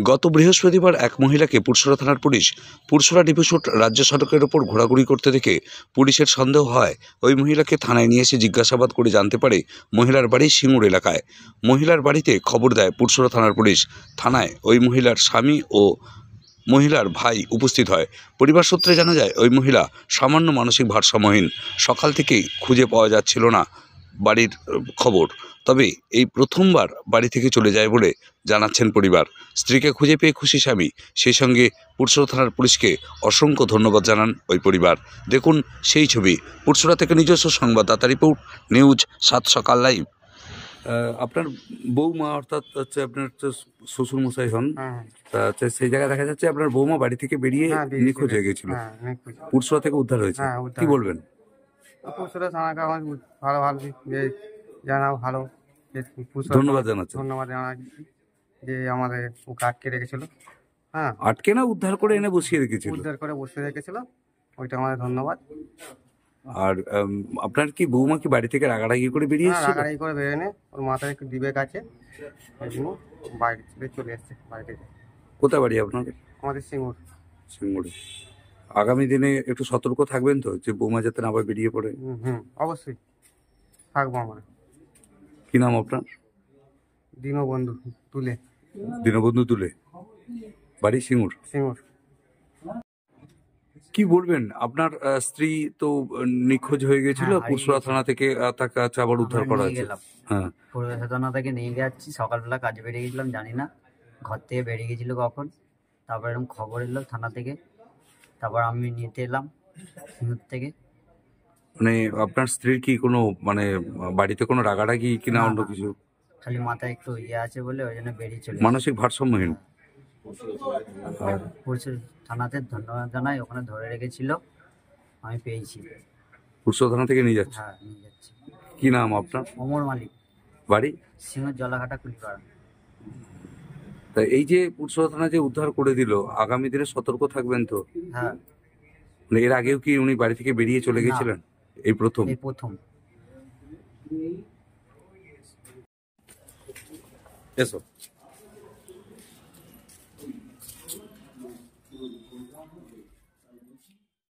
গত বৃহস্পতিবার এক মহিলাকে পুরসরা থানার পুলিশ পুরসরা ডিভিশন রাজ্য সড়কের ওপর ঘোরাঘুরি করতে দেখে পুলিশের সন্দেহ হয় ওই মহিলাকে থানায় নিয়ে এসে জিজ্ঞাসাবাদ করে জানতে পারে মহিলার বাড়ি সিঙ্গুর এলাকায়। মহিলার বাড়িতে খবর দেয় পুরসরা থানার পুলিশ। থানায় ওই মহিলার স্বামী ও মহিলার ভাই উপস্থিত হয়। পরিবার সূত্রে জানা যায় ওই মহিলা সামান্য মানসিক ভারসাম্যহীন, সকাল থেকেই খুঁজে পাওয়া যাচ্ছিল না বাড়ির খবর। তবে এই প্রথমবার বাড়ি থেকে চলে যায় বলে জানাচ্ছেন পরিবার। স্ত্রীকে খুঁজে পেয়ে খুশি স্বামী, সেই সঙ্গে পুরসরা থানার পুলিশকে অসংখ্য ধন্যবাদ জানান ওই পরিবার। দেখুন সেই ছবি। পুরসরা থেকে নিজস্ব সংবাদদাতা রিপোর্ট, নিউজ 7 সকাল লাইভ। আপনার বৌমা অর্থাৎ হচ্ছে আপনার শ্বশুরমশাই হন, তা সেই জায়গায় দেখা যাচ্ছে আপনার বৌমা বাড়ি থেকে বেরিয়ে নিখোঁজ হয়ে গেছিল, পুরসরা থেকে উদ্ধার হয়েছে। কি বলবেন? পুরসরা থানাকে আমার ভালো জানাও, ভালো ধন্যবাদ জানাচ্ছি। ধন্যবাদ জানাচ্ছি যে আমাদের ওকে আটকে রেখেছিল। হ্যাঁ, আটকে না, উদ্ধার করে এনে বসিয়ে রেখেছিল। উদ্ধার করে বসিয়ে রেখেছিল, ওইটা আমাদের ধন্যবাদ। আর আপনার কি বৌমা কি বাড়ি থেকে রাগারাগি করে বেরিয়ে এসেছিল? রাগারাগি করে বেরোনে, ওর মাথায় একটু বিবেক আছে, এই জন্য বাইরে থেকে চলে এসছে। বাড়ি থেকে কোথায় বাড়ি আপনাদের? আমাদের সিঙ্গুরে। আগামী দিনে একটু সতর্ক থাকবেন তো, যে বৌমা যাতে না আবার বেরিয়ে পড়ে। অবশ্যই থাকবো আমরা। কি নাম আপনার? দীনবন্ধু তুলে। দীনবন্ধু তুলে, বাড়ি সিঙ্গুর। কি বলবেন, আপনার স্ত্রী তো নিখোঁজ হয়ে গেছিল, পুরসরা থানা থেকে তাকে আবার উদ্ধার করা হয়েছে। হ্যাঁ, পুরসরা থানা থেকে নিয়ে যাচ্ছি, সকালবেলা কাজে বেরিয়ে গেছিলাম, জানি না ঘর থেকে বেরিয়ে গেছিল কখন। তারপর এরকম খবর এলো থানা থেকে, তারপর আমি নিতে এলাম সিঙ্গুর থেকে। মানে আপনার স্ত্রীর কি কোনো মানে বাড়িতে কোনো রাগারাগি কিনা অন্য কিছু? খালি মাথায় একটু আছে বলে ওই জন্য বেরিয়ে চলে। মানসিক ভারসাম্যহীন। পুরসরা থানাতে ধন্যবাদ জানাই, ওখানে ধরে রেখেছিল, আমি পেয়েছি। পুরসরা থানা থেকে নিয়ে যাচ্ছে? হ্যাঁ, নিয়ে যাচ্ছি। কি নাম আপনার? অমর মালিক, বাড়ি সিঙ্গুর জলাঘাটা কুলিপাড়া। তা এই যে পুরসরা থানা যে উদ্ধার করে দিল, আগামী দিনে সতর্ক থাকবেন তো? হ্যাঁ। মানে এর আগেও কি উনি বাড়ি থেকে বেরিয়ে চলে গেছিলেন? এই প্রথম? এই প্রথম। এসো।